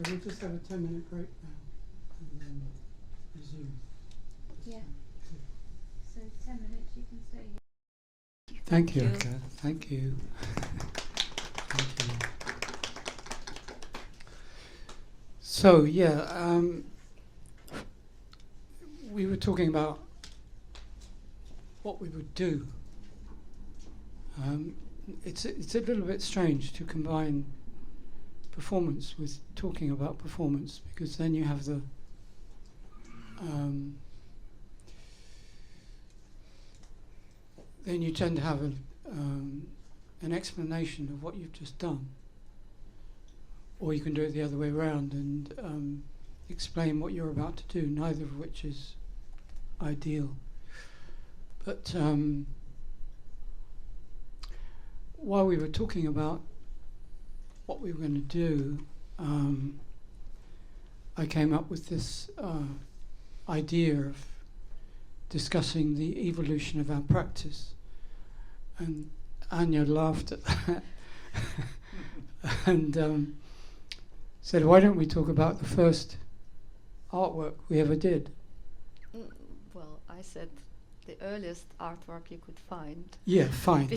we'll just have a 10-minute break now and then resume. Yeah. So 10 minutes, you can stay here. Thank you, Aka. Thank you. Thank you. So, yeah, we were talking about what we would do. It's a little bit strange to combine performance with talking about performance, because then you have the then you tend to have an explanation of what you've just done, or you can do it the other way around and explain what you're about to do, neither of which is ideal. But while we were talking about what we were going to do, I came up with this idea of discussing the evolution of our practice. And Anya laughed at that and said, why don't we talk about the first artwork we ever did? Well, I said the earliest artwork you could find. Yeah, fine.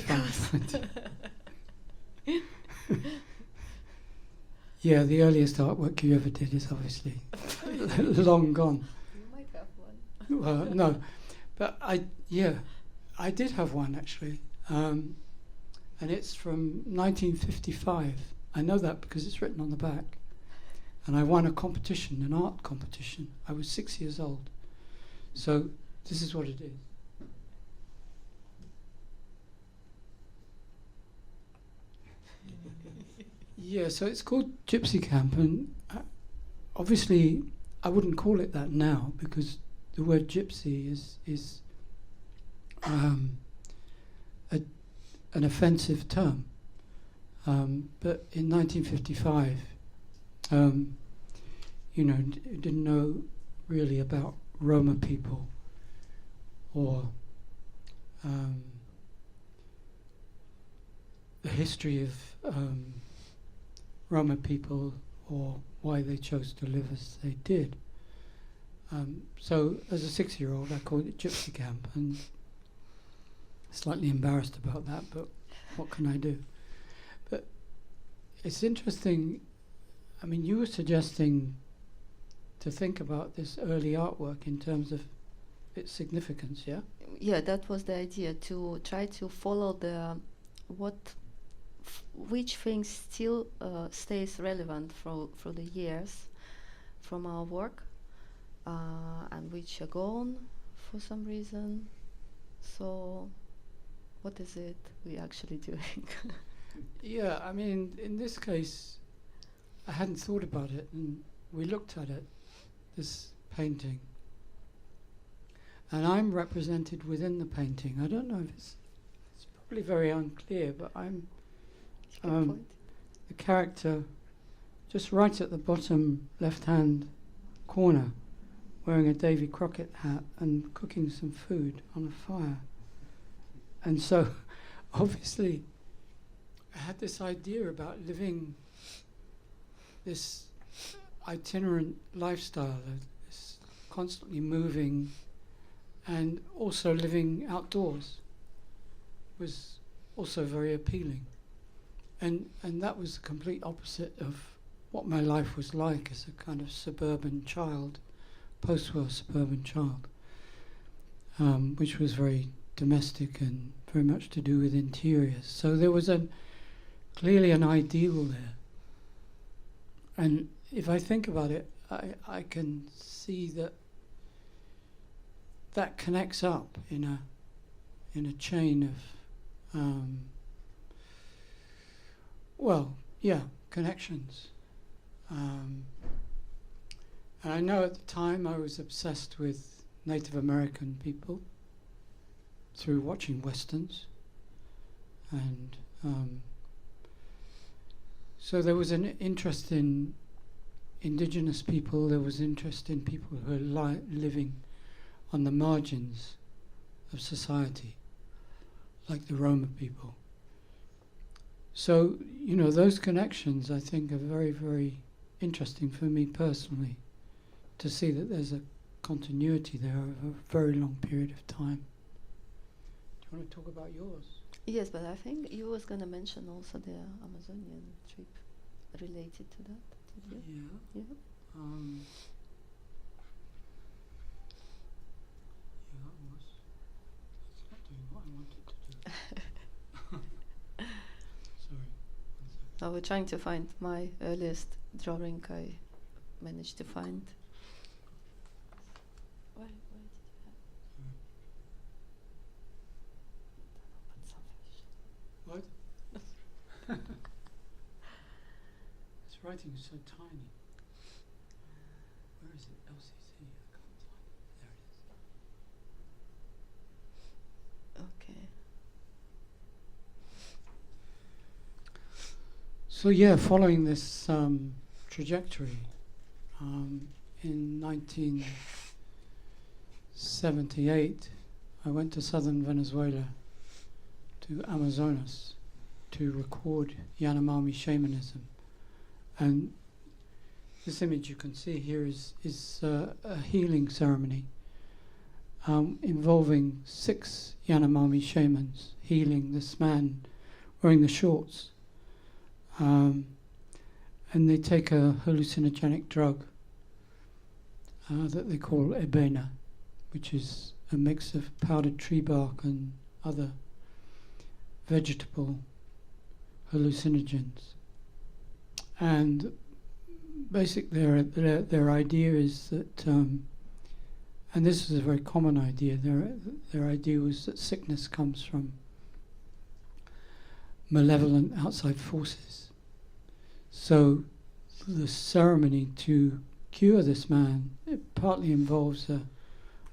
Yeah, the earliest artwork you ever did is obviously long gone. You might have one. No, but I did have one actually, and it's from 1955. I know that because it's written on the back, and I won a competition, an art competition. I was 6 years old, so this is what it is. Yeah, so it's called Gypsy Camp, and obviously I wouldn't call it that now because the word gypsy is an offensive term. But in 1955, didn't know really about Roma people or the history of Roma people or why they chose to live as they did. So as a 6-year-old, I called it Gypsy Camp, and slightly embarrassed about that, but what can I do? But it's interesting, I mean, you were suggesting to think about this early artwork in terms of its significance, yeah? Yeah, that was the idea, to try to follow which things still stays relevant through the years from our work, and which are gone for some reason. So what is it we actually doing? Yeah, I mean, in this case, I hadn't thought about it, and we looked at it, this painting, and I'm represented within the painting. I don't know if it's probably very unclear, but I'm the character just right at the bottom left-hand corner, wearing a Davy Crockett hat and cooking some food on a fire. And so, obviously, I had this idea about living this itinerant lifestyle, this constantly moving, and also living outdoors was also very appealing. And that was the complete opposite of what my life was like as a kind of suburban child, post-war suburban child, which was very domestic and very much to do with interiors. So there was clearly an ideal there. And if I think about it, I can see that connects up in a chain of connections. And I know at the time I was obsessed with Native American people through watching Westerns. And so there was an interest in indigenous people, there was interest in people who are living on the margins of society, like the Roma people. So, those connections I think are very, very interesting for me personally to see that there's a continuity there over a very long period of time. Do you want to talk about yours? Yes, but I think you was gonna mention also the Amazonian trip related to that. Did you? Yeah. Yeah. Yeah, it was. It's not doing what I wanted to do. Sorry. One second. I was trying to find my earliest drawing. I managed to find. Where did you have? What? This writing is so tiny. Where is it? LCC. I can't find it. There it is. Okay. So yeah, following this trajectory, in 1978, I went to southern Venezuela, to Amazonas, to record Yanomami shamanism. And this image you can see here is a healing ceremony involving 6 Yanomami shamans healing this man wearing the shorts. And they take a hallucinogenic drug that they call ebena, which is a mix of powdered tree bark and other vegetable hallucinogens. And basically their idea is that, and this is a very common idea, their idea was that sickness comes from malevolent outside forces. So the ceremony to cure this man, it partly involves a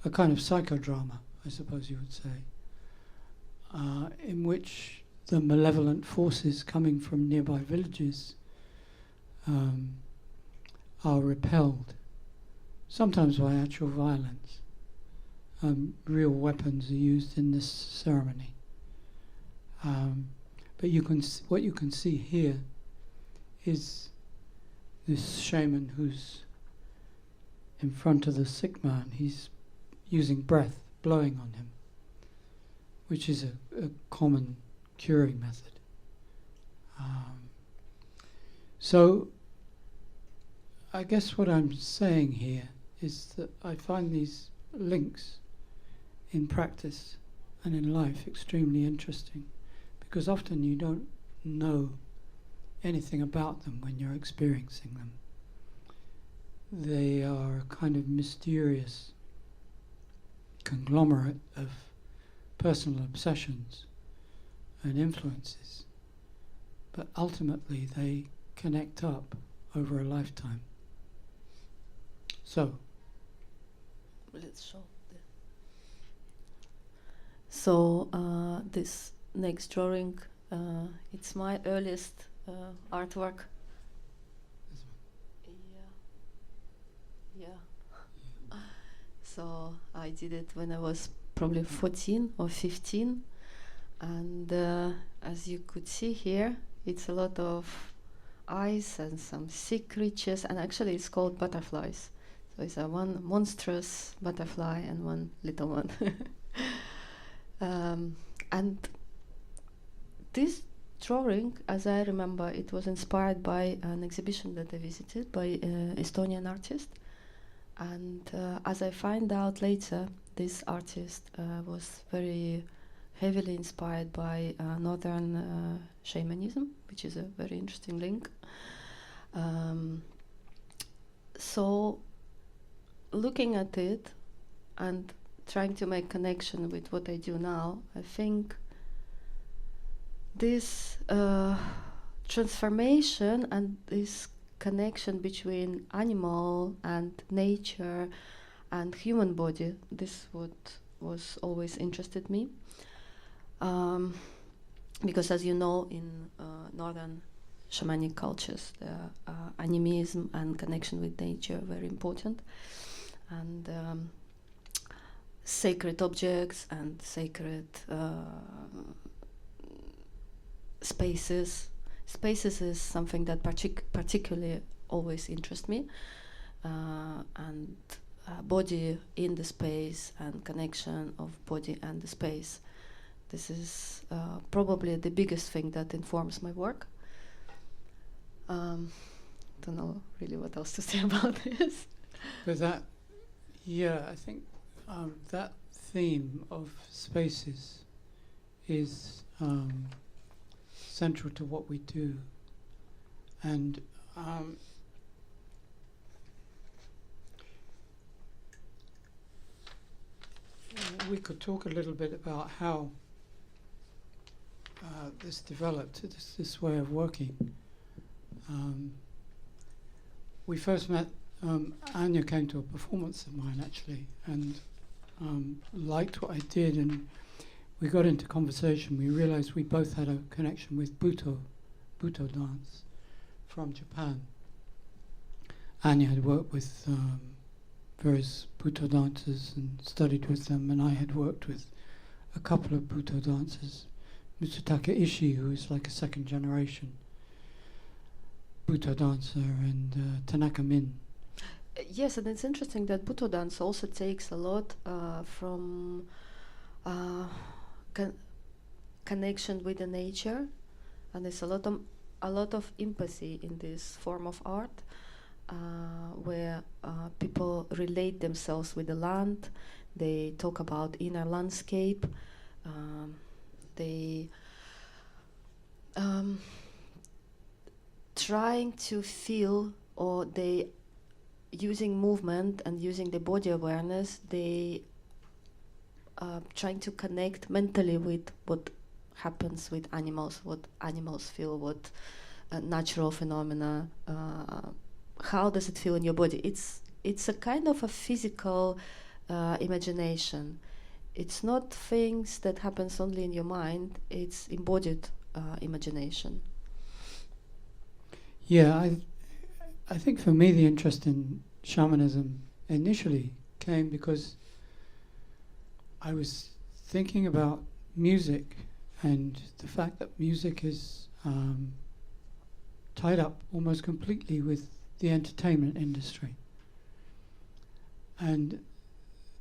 kind of psychodrama, I suppose you would say, in which the malevolent forces coming from nearby villages are repelled, sometimes by actual violence. Real weapons are used in this ceremony. But what you can see here is this shaman who's in front of the sick man. He's using breath, blowing on him, which is a common curing method. So I guess what I'm saying here is that I find these links in practice and in life extremely interesting, because often you don't know anything about them when you're experiencing them. They are a kind of mysterious conglomerate of personal obsessions and influences, but ultimately they connect up over a lifetime. So, Let's show. So this next drawing, it's my earliest artwork. this one. Yeah. So I did it when I was probably 14 or 15, and as you could see here, it's a lot of eyes and some sea creatures, and actually it's called butterflies. So it's a one monstrous butterfly and one little one. And this drawing, as I remember, it was inspired by an exhibition that I visited by an Estonian artist. And as I find out later, this artist was very heavily inspired by northern shamanism, which is a very interesting link. So looking at it and trying to make connection with what I do now, I think this transformation and this connection between animal and nature and human body, this what was always interested me. Because as you know, in northern shamanic cultures, the animism and connection with nature are very important. And sacred objects and sacred spaces. Spaces is something that particularly always interest me, and body in the space and connection of body and the space. This is probably the biggest thing that informs my work. Don't know really what else to say about this. But that, yeah, I think that theme of spaces is central to what we do. And we could talk a little bit about how this developed, this way of working. We first met, Anya came to a performance of mine actually, and liked what I did, and we got into conversation. We realized we both had a connection with Buto dance from Japan. Anya had worked with various Buto dancers and studied with them, and I had worked with a couple of Buto dancers, Mitsutaka Ishii, who is like a second generation Buto dancer, and Tanaka Min. Yes, and it's interesting that Buto dance also takes a lot from connection with the nature, and there's a lot of empathy in this form of art, where people relate themselves with the land. They talk about inner landscape. They trying to feel, or they using movement and using the body awareness, they trying to connect mentally with what happens with animals, what animals feel, what natural phenomena, how does it feel in your body. It's a kind of a physical imagination. It's not things that happens only in your mind, it's embodied imagination. Yeah, I think for me the interest in shamanism initially came because I was thinking about music and the fact that music is tied up almost completely with the entertainment industry. And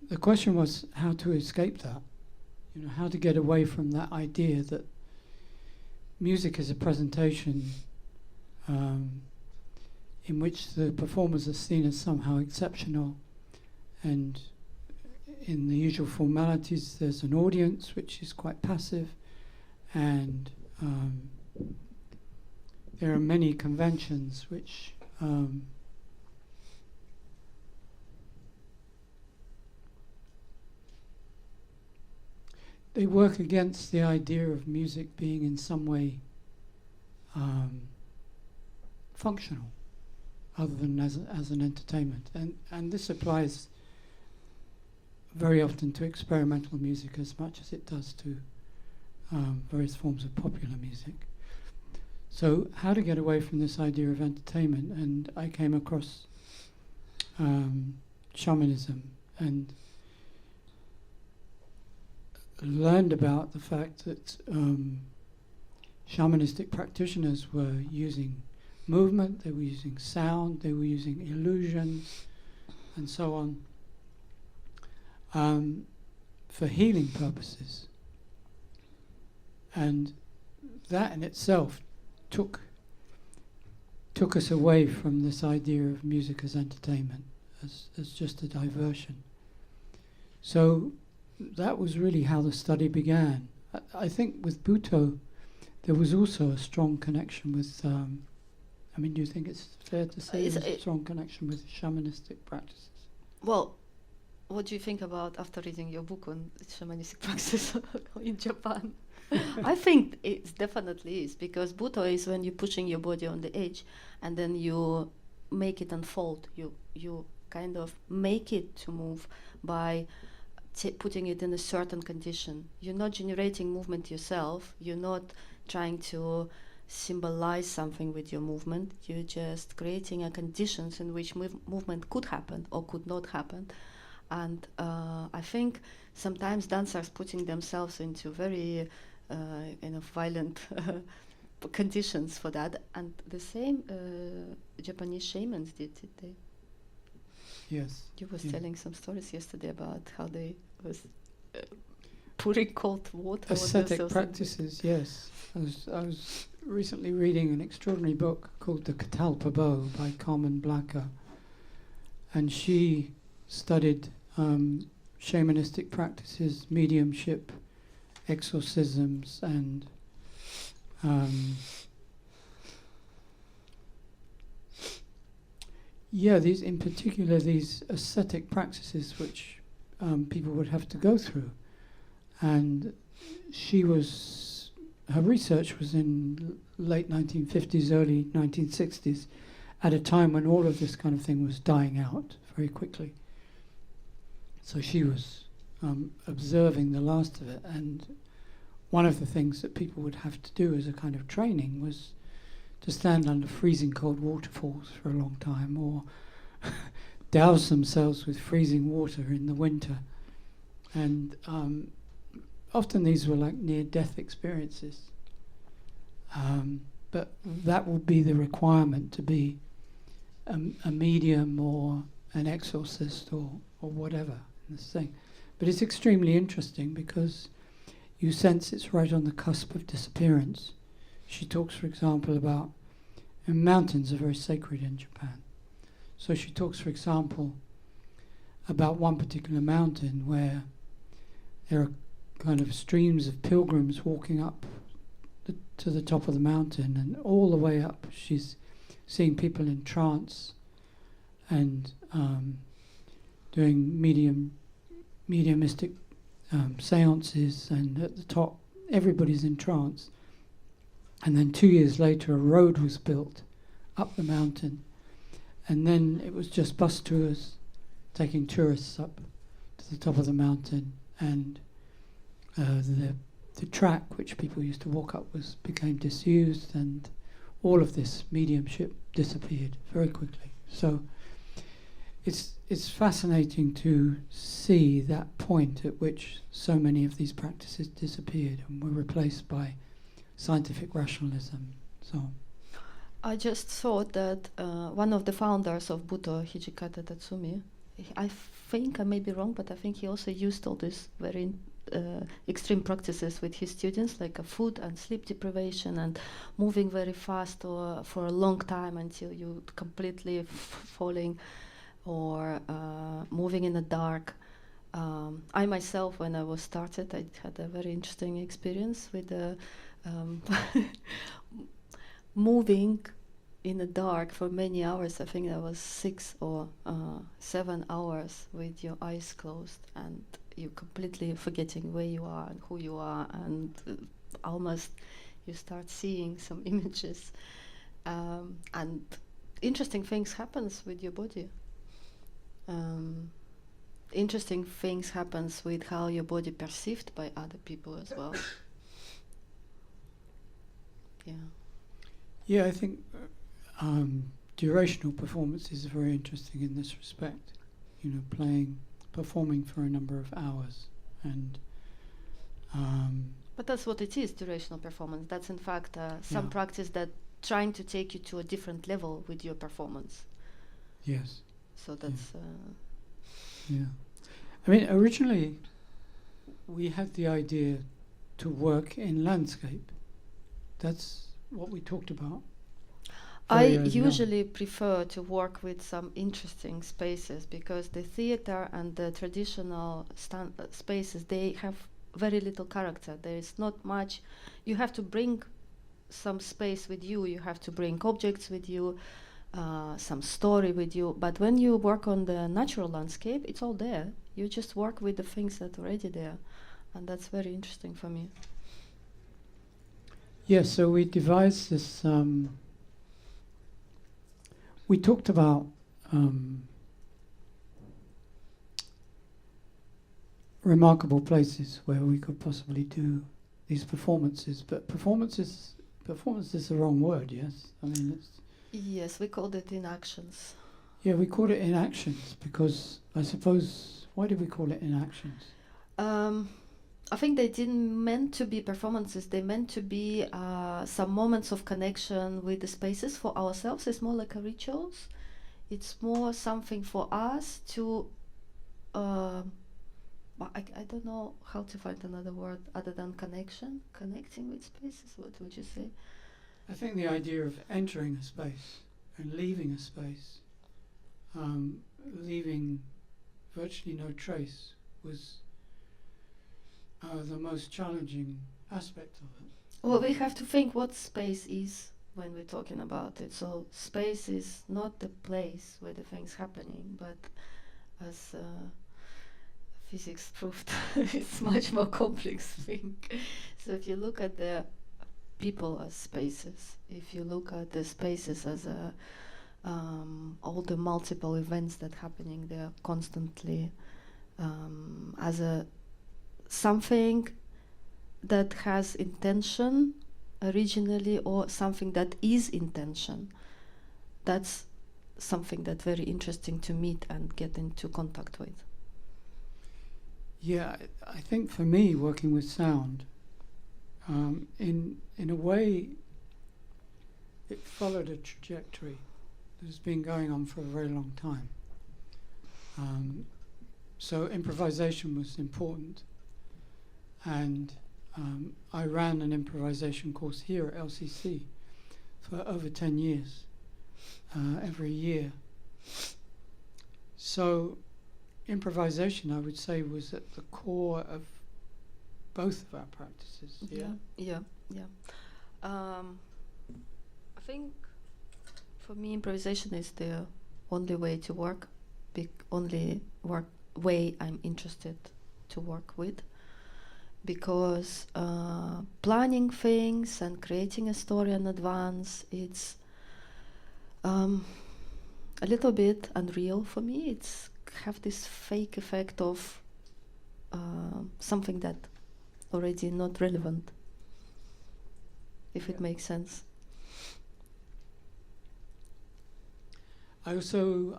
the question was how to escape that, how to get away from that idea that music is a presentation in which the performers are seen as somehow exceptional, and in the usual formalities there's an audience which is quite passive, and there are many conventions which they work against the idea of music being in some way functional, other than as an entertainment. And this applies very often to experimental music as much as it does to various forms of popular music. So how to get away from this idea of entertainment, and I came across shamanism and learned about the fact that shamanistic practitioners were using movement, they were using sound, they were using illusions, and so on, for healing purposes. And that in itself took us away from this idea of music as entertainment, as just a diversion. So that was really how the study began. I think with Buto there was also a strong connection with do you think it's fair to say there's a strong connection with shamanistic practices? Well, what do you think about after reading your book on shamanistic practices in Japan? I think it definitely is, because Buto is when you're pushing your body on the edge and then you make it unfold. You kind of make it to move by putting it in a certain condition. You're not generating movement yourself. You're not trying to symbolize something with your movement. You're just creating a conditions in which movement could happen or could not happen. And I think sometimes dancers putting themselves into very violent conditions for that, and the same Japanese shamans did they? Yes. You was Yeah. telling some stories yesterday about how they was pouring cold water on Ascetic themselves. practices, yes. I was recently reading an extraordinary book called The Catalpa Bow by Carmen Blacker, and she studied shamanistic practices, mediumship, exorcisms, and these in particular these ascetic practices which people would have to go through, and her research was in late 1950s, early 1960s, at a time when all of this kind of thing was dying out very quickly. So she was observing the last of it, and one of the things that people would have to do as a kind of training was to stand under freezing cold waterfalls for a long time, or douse themselves with freezing water in the winter. And often these were like near-death experiences. But that will be the requirement to be a medium or an exorcist or whatever in this thing. But it's extremely interesting because you sense it's right on the cusp of disappearance. She talks, for example, about mountains are very sacred in Japan. So she talks, for example, about one particular mountain where there are kind of streams of pilgrims walking up to the top of the mountain, and all the way up she's seeing people in trance and doing mediumistic seances, and at the top everybody's in trance. And then 2 years later a road was built up the mountain, and then it was just bus tours taking tourists up to the top of the mountain, and the track which people used to walk up became disused, and all of this mediumship disappeared very quickly. So it's fascinating to see that point at which so many of these practices disappeared and were replaced by scientific rationalism. So I just thought that one of the founders of Buto, Hijikata Tatsumi, I think I may be wrong, but I think he also used all these very extreme practices with his students, like food and sleep deprivation and moving very fast or for a long time until you completely falling, or moving in the dark. I myself, when I was started, I had a very interesting experience with moving in the dark for many hours. I think that was 6 or 7 hours with your eyes closed, and you completely forgetting where you are and who you are, and almost you start seeing some images, and interesting things happens with your body. Interesting things happens with how your body perceived by other people as well. yeah, I think durational performances are very interesting in this respect. You know, performing for a number of hours, and but that's what it is, durational performance. That's in fact some practice that trying to take you to a different level with your performance. Yes. So that's I mean, originally we had the idea to work in landscape. That's what we talked about. I Very early on. usually prefer to work with some interesting spaces, because the theater and the traditional spaces, they have very little character. There is not much. You have to bring some space with you. You have to bring objects with you, some story with you. But when you work on the natural landscape, it's all there. You just work with the things that are already there, and that's very interesting for me. Yes, so we devised this. We talked about remarkable places where we could possibly do these performances, but performance is the wrong word. Yes, I mean it's. Yes, we called it inactions. Yeah, we called it inactions because I suppose, why did we call it inactions? I think they didn't meant to be performances. They meant to be some moments of connection with the spaces for ourselves. It's more like a rituals. It's more something for us to. I don't know how to find another word other than connection. Connecting with spaces. What would you say? I think the idea of entering a space and leaving a space, leaving virtually no trace, was the most challenging aspect of it. Well, we have to think what space is when we're talking about it. So space is not the place where the thing's happening, but as physics proved, it's much more complex thing. So if you look at the people as spaces, if you look at the spaces as all the multiple events that happening there constantly, as a something that has intention originally, or something that is intention, that's something that's very interesting to meet and get into contact with. Yeah, I think for me, working with sound, in a way, it followed a trajectory that has been going on for a very long time. So improvisation was important, and I ran an improvisation course here at LCC for over 10 years, every year. So improvisation, I would say, was at the core of both of our practices. Yeah. I think for me, improvisation is the only way to work, only way I'm interested to work with, because planning things and creating a story in advance, it's a little bit unreal for me. It's have this fake effect of something that already not relevant, if it makes sense. I also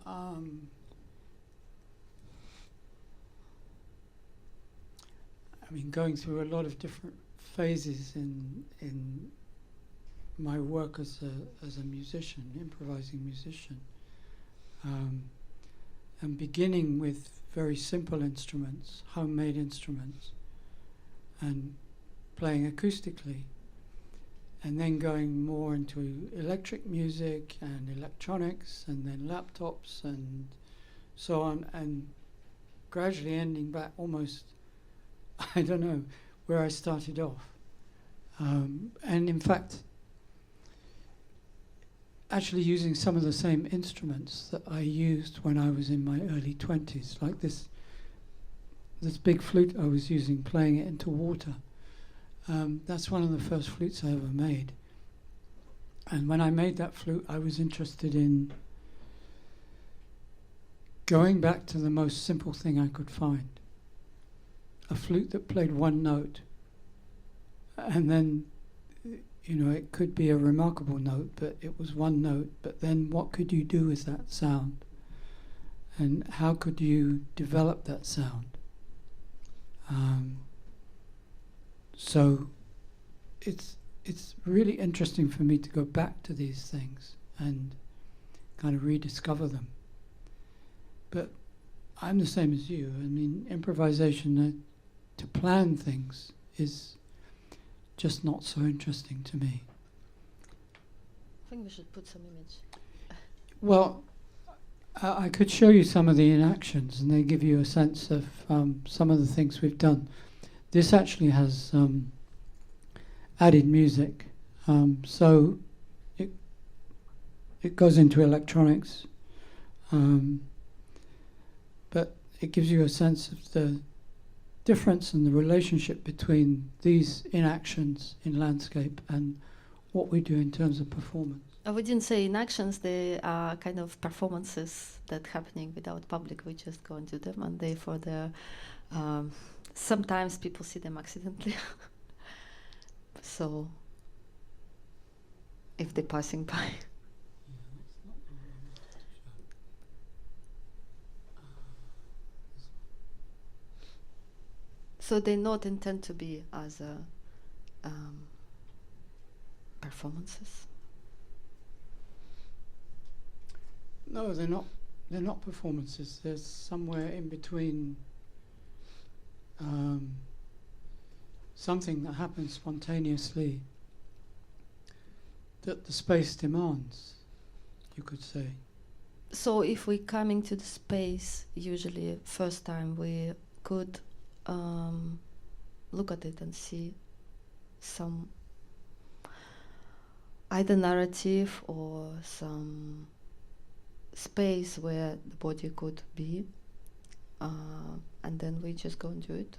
going through a lot of different phases in my work as a musician, improvising musician, and beginning with very simple instruments, homemade instruments, and playing acoustically, and then going more into electric music and electronics, and then laptops and so on, and gradually ending back almost, I don't know, where I started off. And in fact, actually using some of the same instruments that I used when I was in my early 20s, like this big flute I was using, playing it into water. That's one of the first flutes I ever made. And when I made that flute, I was interested in going back to the most simple thing I could find. A flute that played one note. And then, it could be a remarkable note, but it was one note. But then what could you do with that sound? And how could you develop that sound? So it's really interesting for me to go back to these things and kind of rediscover them. But I'm the same as you. I mean, improvisation, to plan things is just not so interesting to me. I think we should put some image. Well, I could show you some of the inactions, and they give you a sense of some of the things we've done. This actually has added music, so it goes into electronics, but it gives you a sense of the difference and the relationship between these inactions in landscape and what we do in terms of performance. We didn't say inactions, they are kind of performances that happening without public. We just go and do them, and they for the sometimes people see them accidentally. So if they're passing by. So they not intend to be as performances. No, they're not. They're not performances. They're somewhere in between. Something that happens spontaneously that the space demands, you could say. So if we coming to the space, usually first time we could look at it and see some either narrative or some space where the body could be, and then we just go and do it.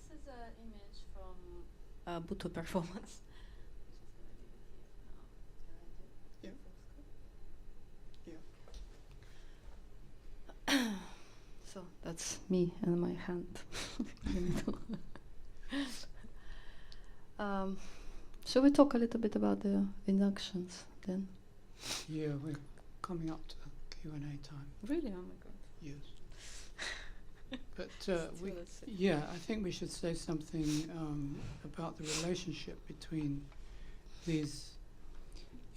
This is an image from Bhutto performance. Yeah. So that's me and my hand in the middle. Shall we talk a little bit about the inductions then? Yeah, we're coming up to Q&A time. Really? Oh my god. Yes. But Still, let's see. yeah, I think we should say something about the relationship between these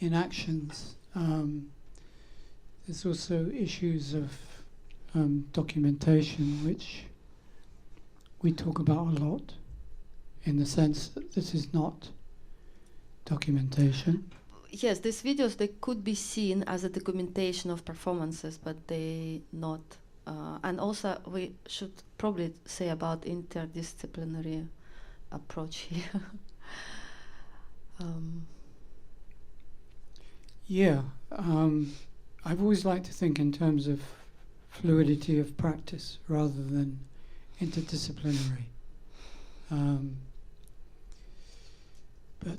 inactions. There's also issues of documentation, which we talk about a lot, in the sense that this is not documentation. Yes, these videos, they could be seen as a documentation of performances, but they not. And also, we should probably say about interdisciplinary approach here. Yeah, I've always liked to think in terms of fluidity of practice rather than interdisciplinary. But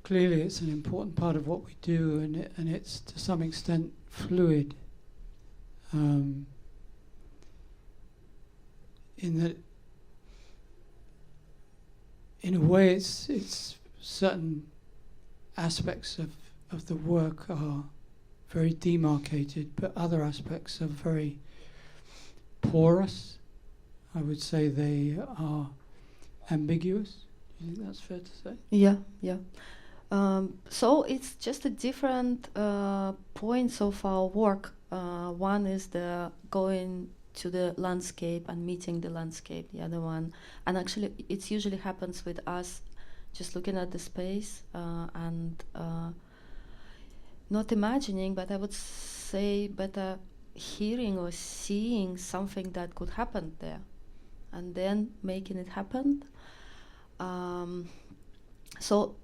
clearly it's an important part of what we do, and it's to some extent fluid. In that, in a way, it's certain aspects of the work are very demarcated, but other aspects are very porous. I would say they are ambiguous. Do you think that's fair to say? Yeah, yeah. So it's just a different points of our work. One is the going to the landscape and meeting the landscape. The other one, and actually, it usually happens with us, just looking at the space and not imagining, but I would say better hearing or seeing something that could happen there, and then making it happen. So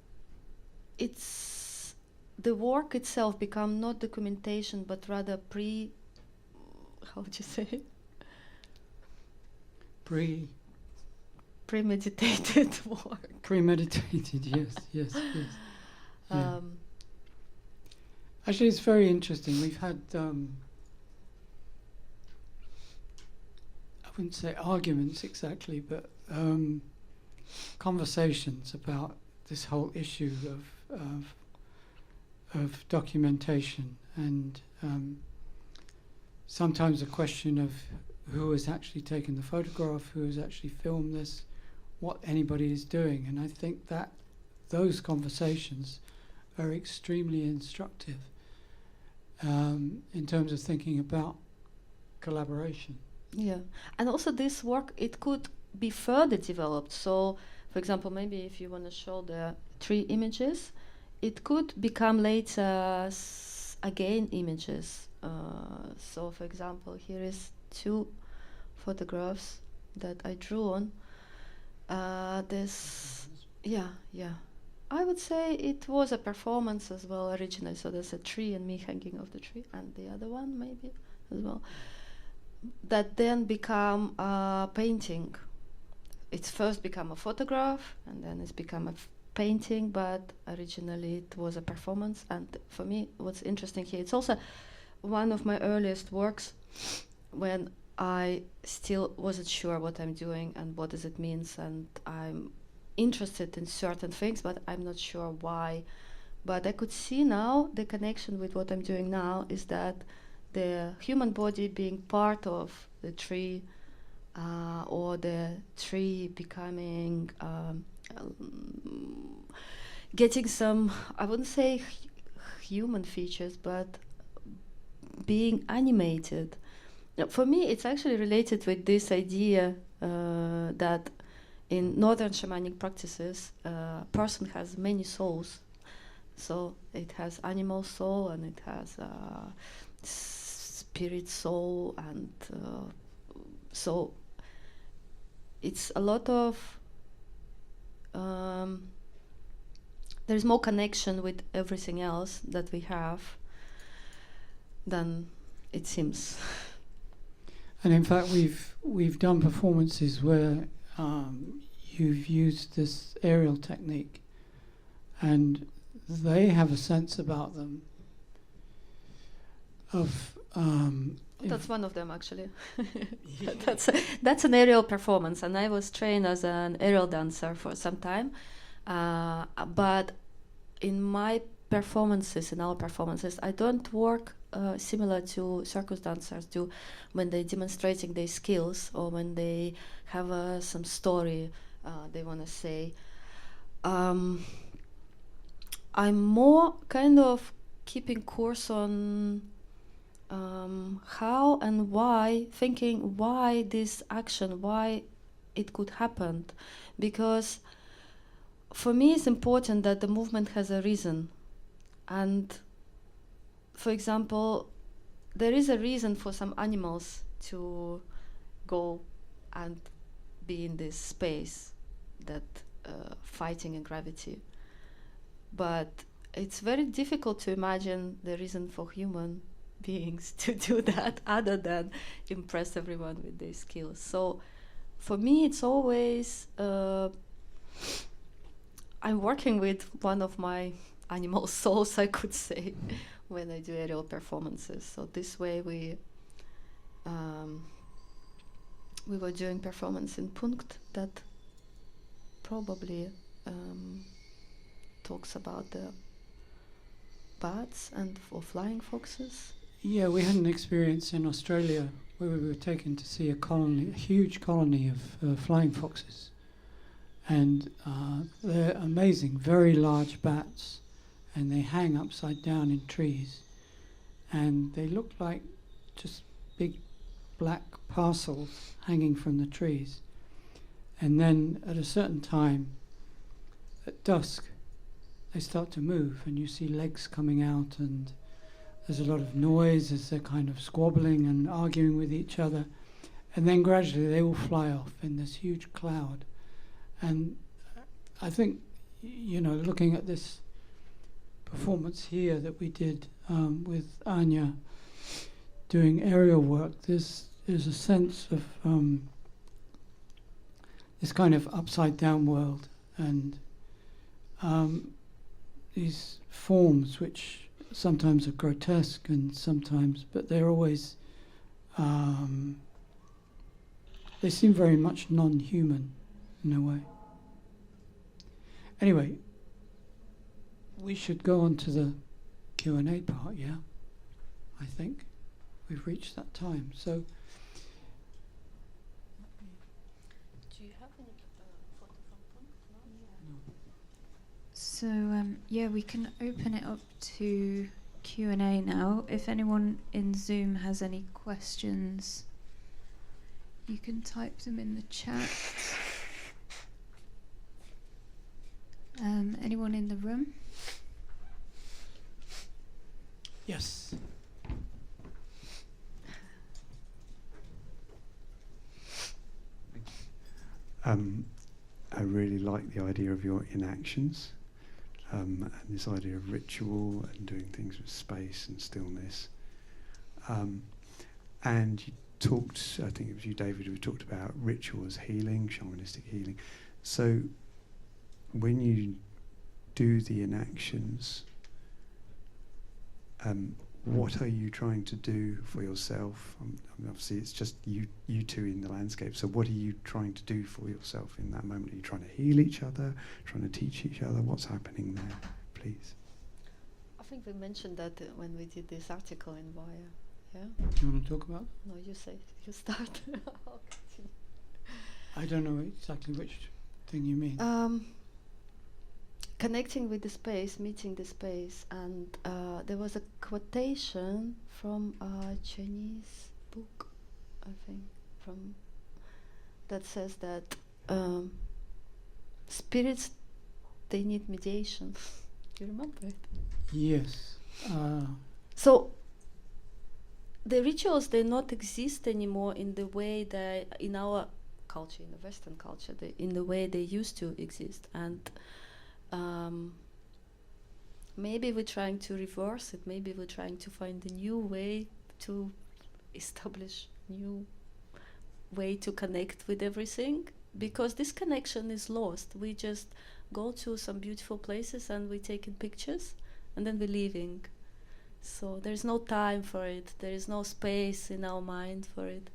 it's the work itself become not documentation, but rather how would you say it? Premeditated work. Premeditated, yes, yes, yes. Yeah. Actually, it's very interesting. We've had, I wouldn't say arguments exactly, but conversations about this whole issue of documentation, and sometimes a question of who has actually taken the photograph, who has actually filmed this, what anybody is doing. And I think that those conversations are extremely instructive in terms of thinking about collaboration. Yeah, and also this work, it could be further developed. So, for example, maybe if you want to show the 3 images, it could become later again images. So, for example, here is 2 photographs that I drew on. Yeah. I would say it was a performance as well originally. So there's a tree and me hanging off the tree, and the other one maybe as well. That then become a painting. It's first become a photograph, and then it's become a painting, but originally it was a performance. And for me, what's interesting here, it's also one of my earliest works when I still wasn't sure what I'm doing and what does it means, and I'm interested in certain things, but I'm not sure why. But I could see now the connection with what I'm doing now is that the human body being part of the tree, or the tree becoming, getting some, I wouldn't say human features, but being animated. Now, for me, it's actually related with this idea that in northern shamanic practices, a person has many souls. So it has animal soul and it has spirit soul, and so it's a lot of there's more connection with everything else that we have than it seems. And in fact, we've done performances where you've used this aerial technique, and they have a sense about them of that's one of them, actually. That's an aerial performance, and I was trained as an aerial dancer for some time, but in my performances, in our performances, I don't work similar to circus dancers do when they're demonstrating their skills or when they have some story they want to say. I'm more kind of keeping course on how and why, thinking why this action, why it could happen. Because for me it's important that the movement has a reason. And for example, there is a reason for some animals to go and be in this space that fighting in gravity. But it's very difficult to imagine the reason for human beings to do that other than impress everyone with their skills. So for me, it's always, I'm working with one of my animal souls, I could say, when I do aerial performances. So this way we were doing performance in Punkt that probably talks about the bats and or flying foxes. Yeah, we had an experience in Australia where we were taken to see a huge colony of flying foxes, and they're amazing, very large bats, and they hang upside down in trees, and they look like just big black parcels hanging from the trees. And then at a certain time, at dusk, they start to move, and you see legs coming out, and there's a lot of noise as they're kind of squabbling and arguing with each other. And then gradually they all fly off in this huge cloud. And I think, looking at this performance here that we did with Anya doing aerial work, there's a sense of this kind of upside down world, and these forms which sometimes are grotesque and sometimes, but they're always, they seem very much non-human in a way. Anyway, we should go on to the Q&A part, yeah? I think we've reached that time. So, do you have any photo from Punkt? no. So we can open it up to Q&A now. If anyone in Zoom has any questions, you can type them in the chat. Anyone in the room? Yes. I really like the idea of your inactions, and this idea of ritual and doing things with space and stillness. And you talked, I think it was you, David, who talked about ritual as healing, shamanistic healing. So when you do the inactions, what are you trying to do for yourself? I mean, obviously, it's just you two in the landscape. So what are you trying to do for yourself in that moment? Are you trying to heal each other, trying to teach each other? What's happening there, please? I think we mentioned that when we did this article in Wire. Yeah? Do you want to talk about it? No, you say, you start. I'll continue. I don't know exactly which thing you mean. Connecting with the space, meeting the space, and there was a quotation from a Chinese book, I think, that says that spirits, they need mediation. Do you remember it? Yes. So the rituals, they not exist anymore in the way that in our culture, in the Western culture, in the way they used to exist, and maybe we're trying to reverse it. Maybe we're trying to find a new way to establish new way to connect with everything, because this connection is lost. We just go to some beautiful places and we taking pictures and then we're leaving. So there's no time for it. There is no space in our mind for it.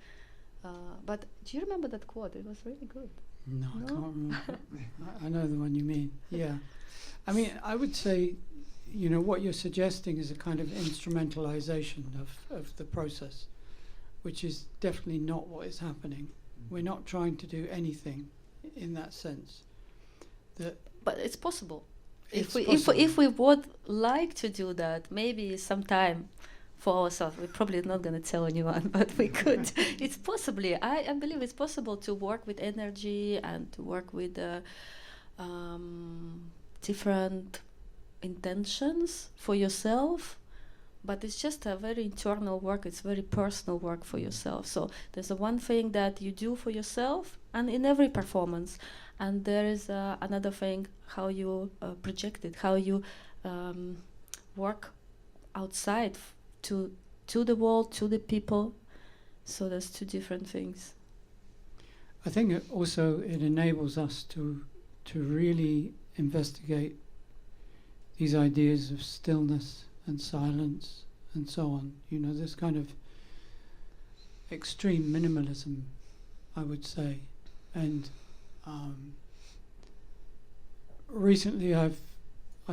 But do you remember that quote? It was really good. No, I No? can't remember. I know the one you mean. Yeah. I mean, I would say, what you're suggesting is a kind of instrumentalization of the process, which is definitely not what is happening. We're not trying to do anything in that sense. But it's possible. It's If we would like to do that, maybe sometime for ourselves, we're probably not going to tell anyone, but we could. It's possibly, I believe it's possible to work with energy and to work with different intentions for yourself, but it's just a very internal work. It's very personal work for yourself. So there's one thing that you do for yourself, and in every performance, and there is another thing, how you project it, how you work outside to the world, to the people. So there's two different things. I think it enables us to really investigate these ideas of stillness and silence and so on. This kind of extreme minimalism, I would say. And recently I've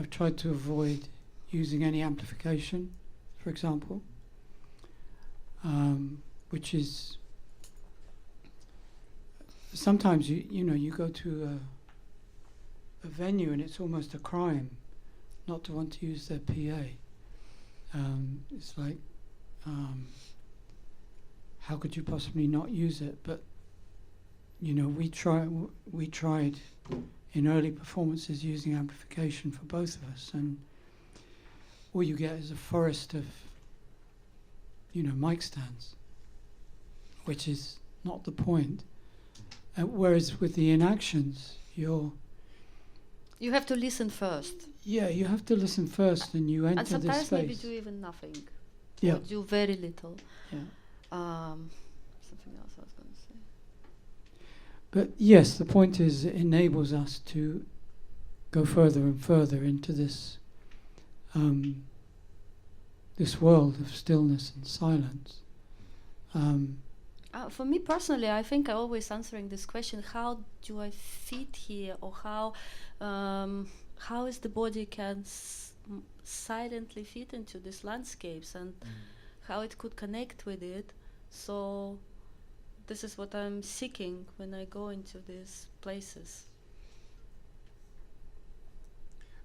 tried to avoid using any amplification, for example, which is sometimes you go to a venue and it's almost a crime not to want to use their PA. It's like, how could you possibly not use it? But we tried in early performances using amplification for both of us, and all you get is a forest of mic stands, which is not the point. Whereas with the inactions, you have to listen first. Yeah, you have to listen first, and you enter and this sometimes space. maybe do even nothing. Yeah. Or do very little. Yeah. Something else I was going to say. But yes, the point is it enables us to go further and further into this this world of stillness and silence. For me personally, I think I'm always answering this question: how do I fit here, or how is the body can silently fit into these landscapes, and how it could connect with it. So this is what I'm seeking when I go into these places.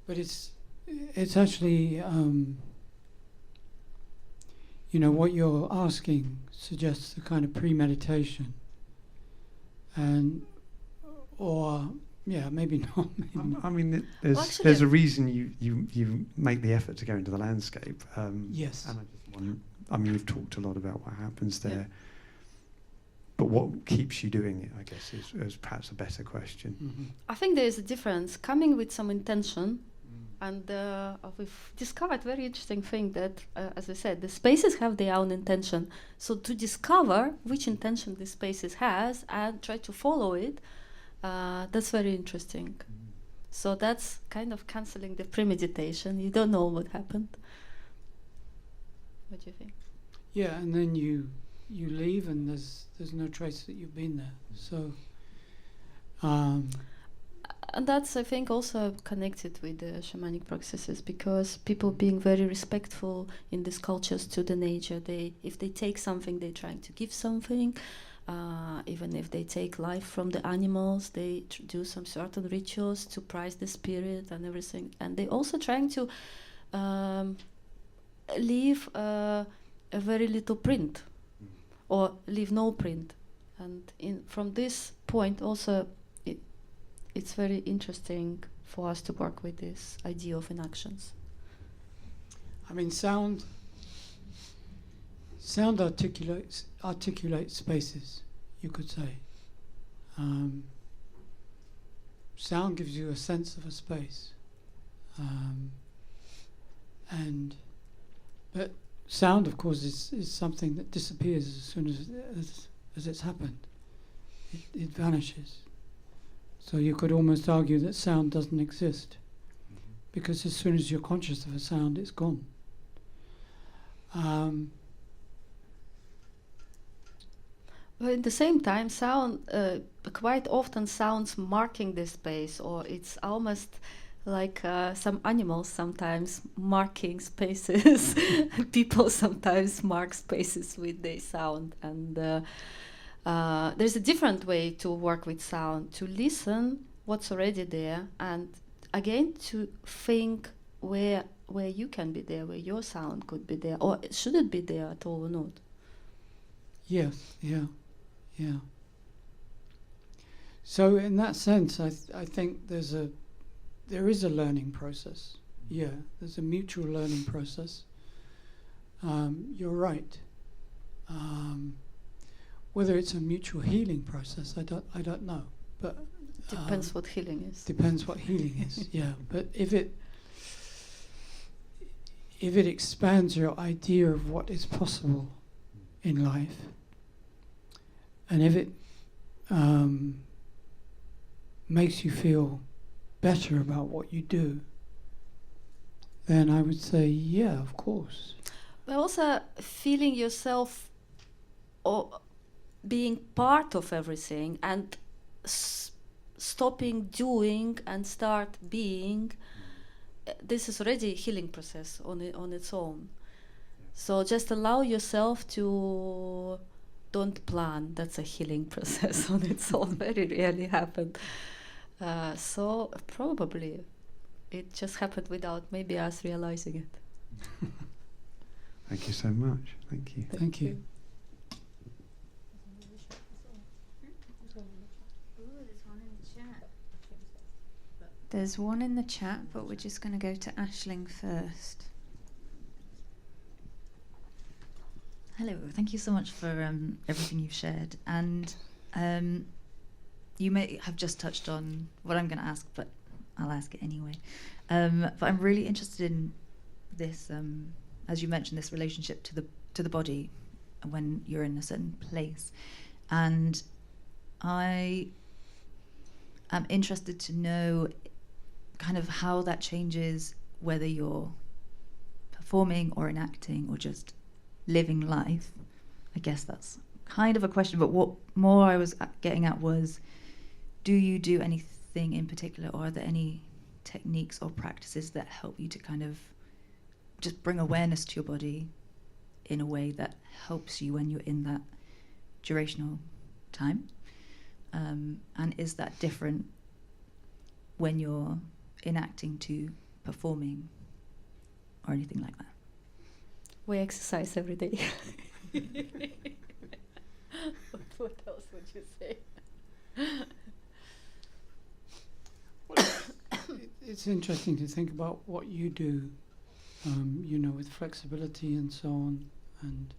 But it's actually what you're asking suggests a kind of premeditation, and maybe not. I mean, there's a reason you make the effort to go into the landscape. Yes. And I just wonder, you've talked a lot about what happens there. Yeah. But what keeps you doing it, I guess, is perhaps a better question. Mm-hmm. I think there is a difference coming with some intention. And we've discovered very interesting thing that, as I said, the spaces have their own intention. So to discover which intention the spaces has and try to follow it, that's very interesting. So that's kind of canceling the premeditation. You don't know what happened. What do you think? Yeah, and then you leave, and there's no trace that you've been there. So, and that's, I think, also connected with the shamanic practices, because people being very respectful in these cultures to the nature. If they take something, they're trying to give something. Even if they take life from the animals, they do some certain rituals to prize the spirit and everything. And they also trying to leave a very little print, or leave no print. And from this point also, it's very interesting for us to work with this idea of inactions. I mean, sound articulates spaces, you could say. Sound gives you a sense of a space, but sound, of course, is something that disappears as soon as it's happened. It vanishes. So you could almost argue that sound doesn't exist, because as soon as you're conscious of a sound, it's gone. But at the same time, sound quite often sounds marking this space, or it's almost like some animals sometimes marking spaces. People sometimes mark spaces with their sound, and there's a different way to work with sound, to listen what's already there, and again to think where you can be there, where your sound could be there, or should it be there at all or not. Yes, yeah. So in that sense, I think there is a learning process. Yeah, there's a mutual learning process. You're right. Whether it's a mutual healing process, I don't know. But depends what healing is. Depends what healing is. Yeah, but if it expands your idea of what is possible in life, and if it makes you feel better about what you do, then I would say, yeah, of course. But also feeling yourself or being part of everything, and stopping doing and start being, this is already a healing process on its own. So just allow yourself to don't plan. That's a healing process on its own. Very rarely happened. So probably it just happened without maybe us realizing it. Thank you so much. Thank you. Thank you. There's one in the chat, but we're just going to go to Aisling first. Hello, thank you so much for everything you've shared. And you may have just touched on what I'm going to ask, but I'll ask it anyway. But I'm really interested in this, as you mentioned, this relationship to the body when you're in a certain place. And I am interested to know kind of how that changes, whether you're performing or enacting or just living life. I guess that's kind of a question, but what more I was getting at was, do you do anything in particular, or are there any techniques or practices that help you to kind of just bring awareness to your body in a way that helps you when you're in that durational time? And is that different when you're enacting to performing or anything like that? We exercise every day. What else would you say? It's interesting to think about what you do, with flexibility and so on, and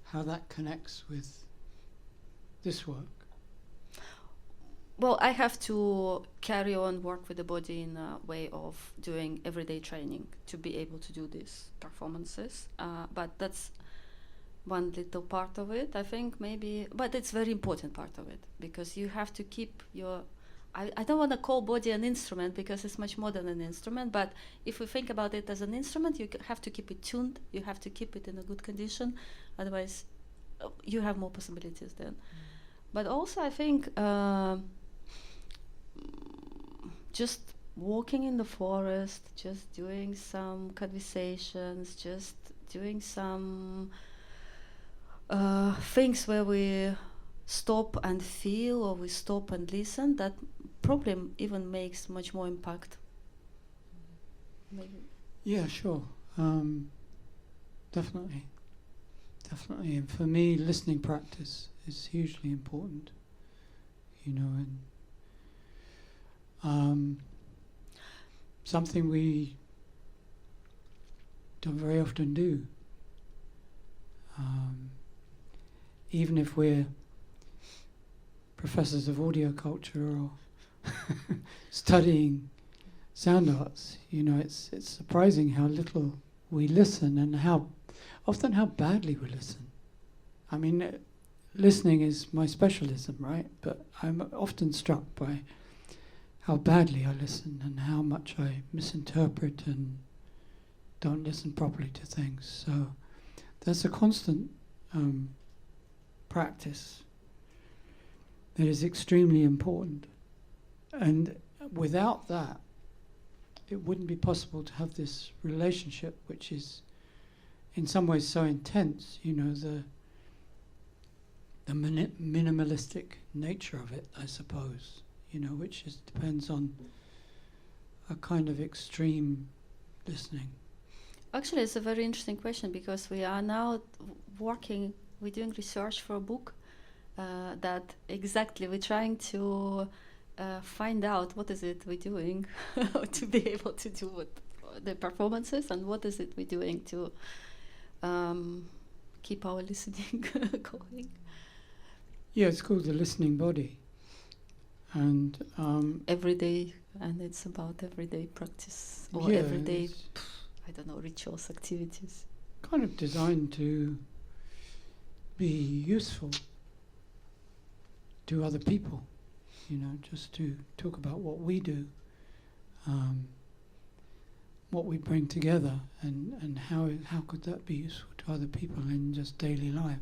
how that connects with this work. Well, I have to carry on work with the body in a way of doing everyday training to be able to do these performances. But that's one little part of it. I think maybe, but it's very important part of it, because you have to keep your, I don't want to call body an instrument because it's much more than an instrument, but if we think about it as an instrument, you have to keep it tuned, you have to keep it in a good condition, otherwise you have more possibilities then. But also I think just walking in the forest, just doing some conversations, just doing some things where we stop and feel, or we stop and listen, that probably even makes much more impact. Maybe. Yeah, sure. Definitely. And for me, listening practice is hugely important. You know, and something we don't very often do. Even if we're professors of audio culture or studying sound arts, you know, it's surprising how little we listen and how often how badly we listen. I mean, listening is my specialism, right? But I'm often struck by how badly I listen and how much I misinterpret and don't listen properly to things. So there's a constant practice that is extremely important. And without that, it wouldn't be possible to have this relationship, which is in some ways so intense, you know, the minimalistic nature of it, I suppose, you know, which is depends on a kind of extreme listening. Actually, it's a very interesting question, because we are now we're doing research for a book that exactly we're trying to find out what is it we're doing to be able to do the performances, and what is it we're doing to keep our listening going. Yeah, it's called the listening body. And every day, and it's about everyday practice, or yeah, everyday, I don't know, rituals, activities. Kind of designed to be useful to other people, you know, just to talk about what we do, what we bring together, and how could that be useful to other people in just daily life.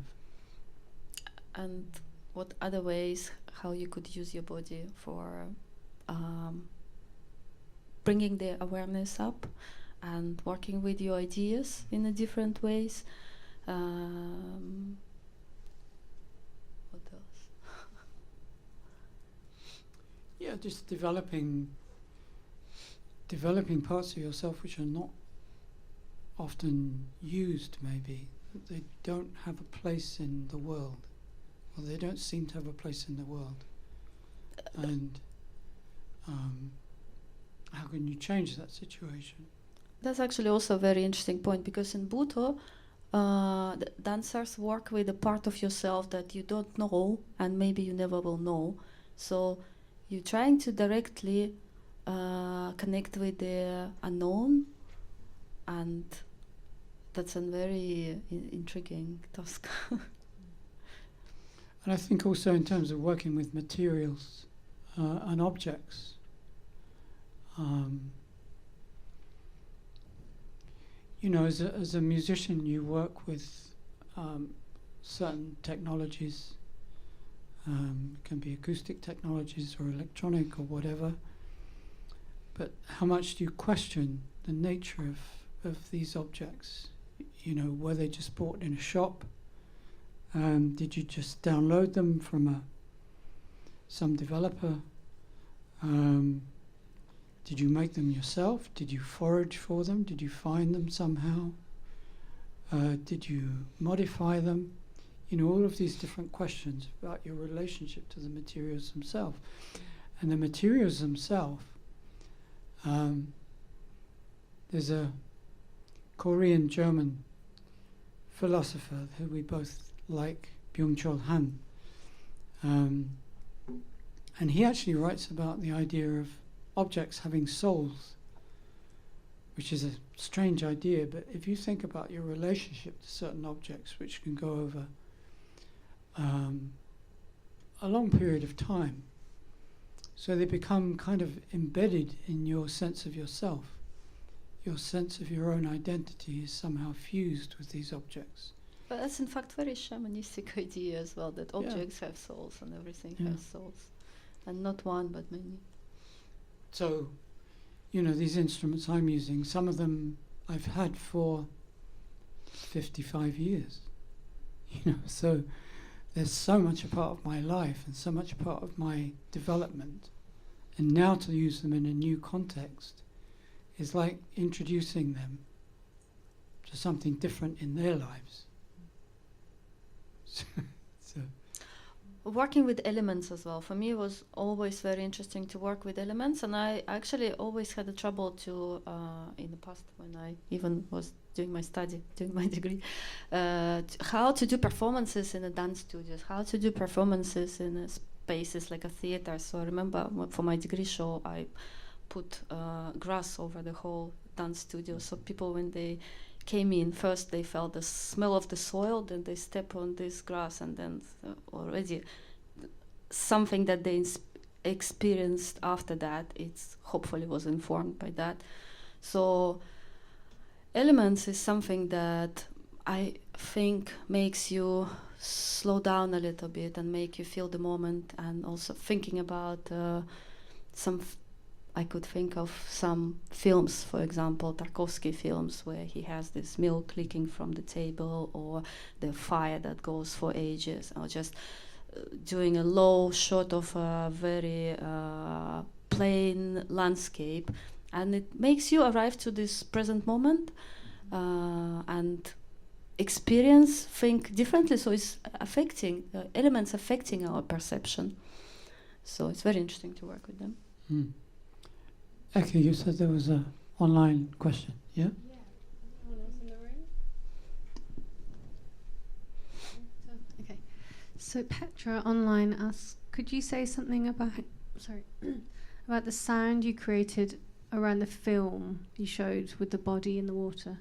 And what other ways how you could use your body for bringing the awareness up and working with your ideas in a different ways. What else? Yeah, just developing parts of yourself which are not often used, maybe. They don't have a place in the world. Well, they don't seem to have a place in the world. And how can you change that situation? That's actually also a very interesting point, because in Buto, the dancers work with a part of yourself that you don't know, and maybe you never will know. So you're trying to directly connect with the unknown, and that's a very intriguing task. And I think also in terms of working with materials and objects, you know, as a musician, you work with certain technologies. It can be acoustic technologies or electronic or whatever. But how much do you question the nature of these objects? You know, were they just bought in a shop? Did you just download them from some developer? Did you make them yourself? Did you forage for them? Did you find them somehow? Did you modify them? You know, all of these different questions about your relationship to the materials themselves. And the materials themselves, there's a Korean-German philosopher who we both like, Byung-Chul Han. And he actually writes about the idea of objects having souls, which is a strange idea, but if you think about your relationship to certain objects, which can go over a long period of time, so they become kind of embedded in your sense of yourself. Your sense of your own identity is somehow fused with these objects. But that's in fact very shamanistic idea as well, that objects have souls and everything has souls. And not one, but many. So, you know, these instruments I'm using, some of them I've had for 55 years. You know, so there's so much a part of my life and so much a part of my development. And now to use them in a new context is like introducing them to something different in their lives. So. Working with elements as well, for me, was always very interesting to work with elements, and I actually always had a trouble to, in the past when I even was doing my degree, how to do performances in a dance studios, how to do performances in spaces like a theater. So I remember for my degree show, I put grass over the whole dance studio, so people, when they came in, first they felt the smell of the soil, then they step on this grass, and then already something that they experienced after that, it's hopefully was informed by that. So elements is something that I think makes you slow down a little bit and make you feel the moment, and also thinking about I could think of some films, for example, Tarkovsky films, where he has this milk leaking from the table, or the fire that goes for ages, or just doing a low shot of a very plain landscape, and it makes you arrive to this present moment and think differently. So it's affecting elements affecting our perception. So it's very interesting to work with them. Eki, you said there was an online question, yeah? Yeah. Anyone else in the room? Okay. So Petra online asks, could you say something about about the sound you created around the film you showed with the body in the water?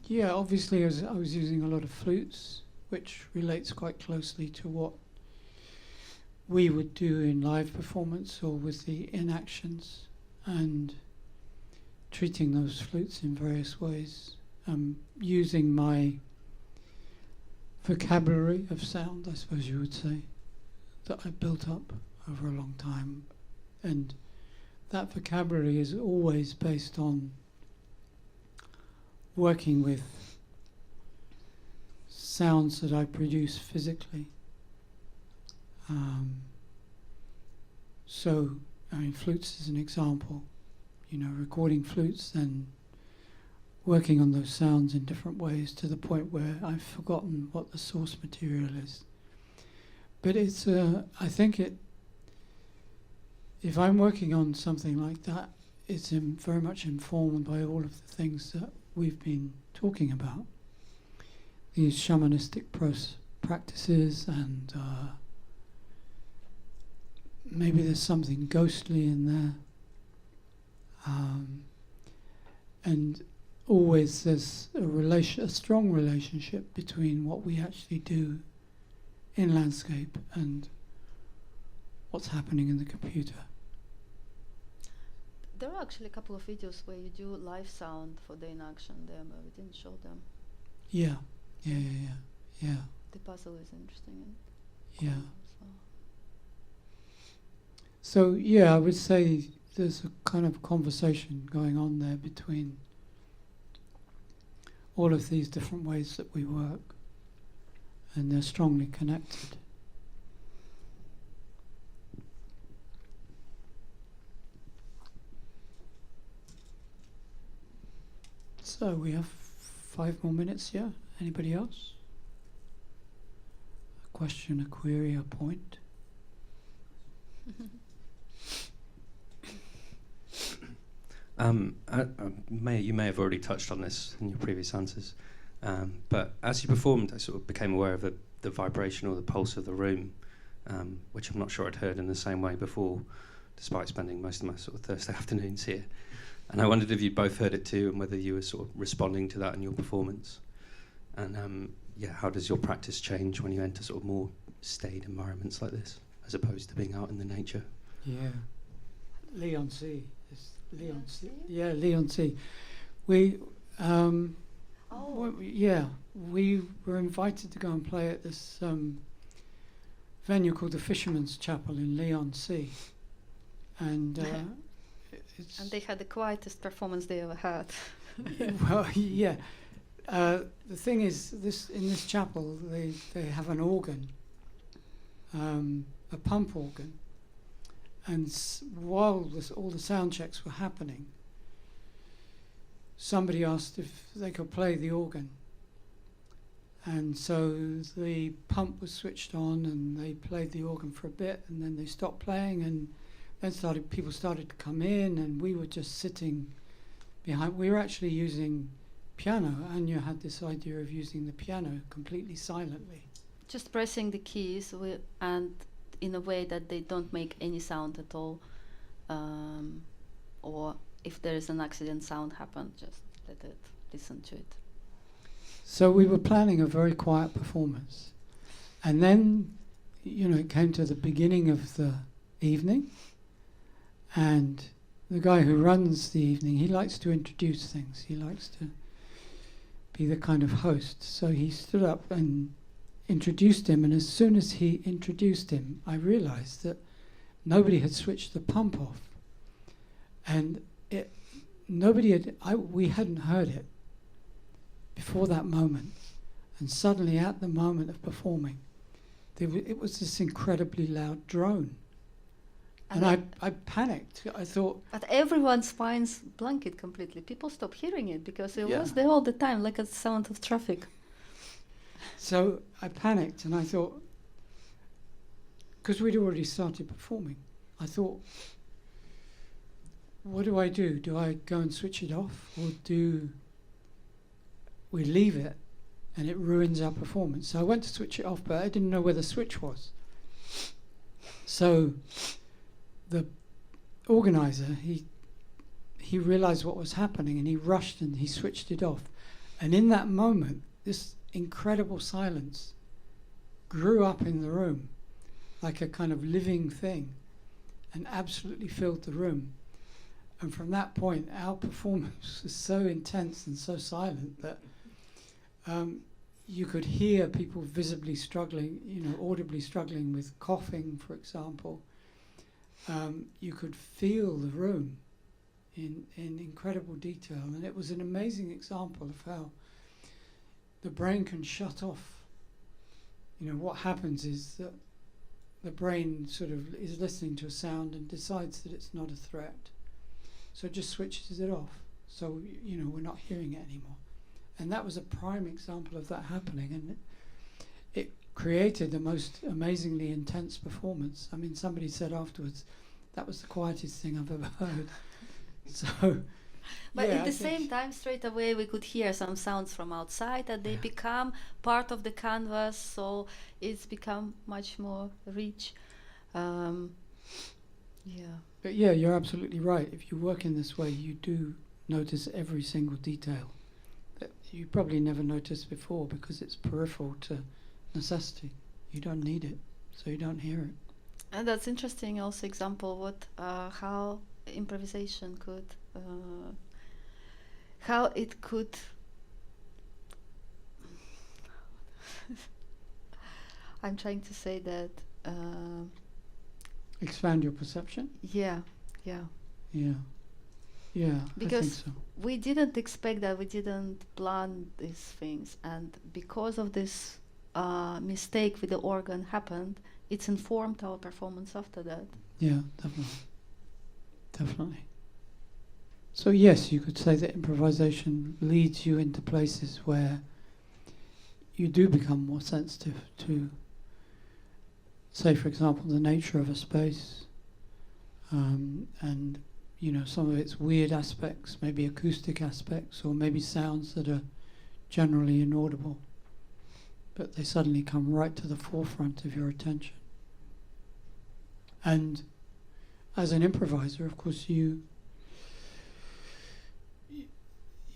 Yeah, obviously I was using a lot of flutes, which relates quite closely to what we would do in live performance or with the inactions, and treating those flutes in various ways, using my vocabulary of sound, I suppose you would say, that I built up over a long time. And that vocabulary is always based on working with sounds that I produce physically. So, I mean, flutes is an example, you know, recording flutes and working on those sounds in different ways to the point where I've forgotten what the source material is. But it's, I think if I'm working on something like that, it's very much informed by all of the things that we've been talking about. These shamanistic practices, and maybe there's something ghostly in there. And always there's a strong relationship between what we actually do in landscape and what's happening in the computer. There are actually a couple of videos where you do live sound for the inaction there, but we didn't show them. Yeah. The puzzle is interesting. Yeah. So yeah, I would say there's a kind of conversation going on there between all of these different ways that we work, and they're strongly connected. So we have 5 more minutes, yeah? Anybody else? A question, a query, a point? You may have already touched on this in your previous answers, but as you performed, I sort of became aware of the vibration or the pulse of the room, which I'm not sure I'd heard in the same way before. despite spending most of my sort of Thursday afternoons here. And I wondered if you both heard it too, and whether you were sort of responding to that in your performance. And how does your practice change when you enter sort of more staid environments like this, as opposed to being out in the nature? Yeah. Leon C. Leon C. Yeah, Leon C. We, we were invited to go and play at this venue called the Fisherman's Chapel in Leon C. And and they had the quietest performance they ever had. Well, yeah. The thing is, in this chapel, they have an organ, a pump organ, and while all the sound checks were happening, somebody asked if they could play the organ, and so the pump was switched on, and they played the organ for a bit, and then they stopped playing, and then people started to come in, and we were just sitting behind. We were actually using piano. Anya had this idea of using the piano completely silently. Just pressing the keys and in a way that they don't make any sound at all. Or if there is an accident sound happen, just listen to it. So we were planning a very quiet performance. And then, it came to the beginning of the evening, and the guy who runs the evening, he likes to introduce things. He likes to be the kind of host. So he stood up and introduced him, and as soon as he introduced him, I realized that nobody had switched the pump off. And we hadn't heard it before that moment. And suddenly at the moment of performing, it was this incredibly loud drone. And I panicked. I thought... But everyone's spines blanket completely. People stopped hearing it because it was there all the time, like a sound of traffic. So I panicked, and I thought... Because we'd already started performing, I thought, what do I do? Do I go and switch it off? Or do we leave it and it ruins our performance? So I went to switch it off, but I didn't know where the switch was. So... the organizer, he realized what was happening, and he rushed and he switched it off. And in that moment, this incredible silence grew up in the room like a kind of living thing and absolutely filled the room. And from that point, our performance was so intense and so silent that you could hear people visibly struggling, audibly struggling with coughing, for example. You could feel the room in incredible detail, and it was an amazing example of how the brain can shut off. What happens is that the brain sort of is listening to a sound and decides that it's not a threat, so it just switches it off. So we're not hearing it anymore, and that was a prime example of that happening, and it created the most amazingly intense performance. I mean, somebody said afterwards, that was the quietest thing I've ever heard. So, but at the same time, straight away we could hear some sounds from outside, and they become part of the canvas, so it's become much more rich. But yeah, you're absolutely right. If you work in this way, you do notice every single detail that you probably never noticed before, because it's peripheral to necessity. You don't need it, so you don't hear it. And that's interesting. Also, example how improvisation could, how it could. I'm trying to say that. Expand your perception. Yeah. Because I think so. We didn't expect that. We didn't plan these things, and because of this mistake with the organ happened, it's informed our performance after that. Yeah, definitely. So yes, you could say that improvisation leads you into places where you do become more sensitive to, say, for example, the nature of a space, and some of its weird aspects, maybe acoustic aspects, or maybe sounds that are generally inaudible, but they suddenly come right to the forefront of your attention. And as an improviser, of course, you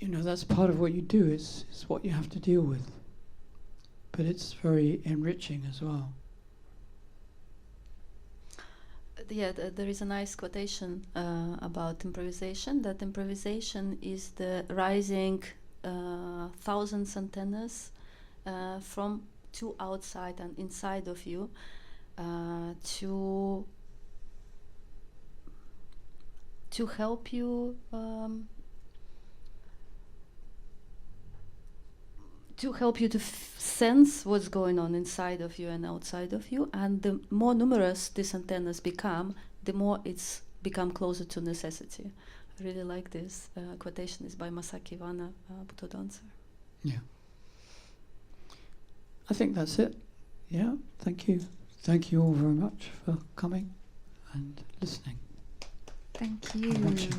know, that's part of what you do. It's what you have to deal with. But it's very enriching as well. Yeah, there is a nice quotation about improvisation, that improvisation is the rising thousands antennas from to outside and inside of you to help you to sense what's going on inside of you and outside of you, and the more numerous these antennas become, the more it's become closer to necessity. I really like this quotation. Is by Masaki Iwana, Buddha dancer. Yeah. I think that's it. Yeah, thank you. Thank you all very much for coming and listening. Thank you. And watching.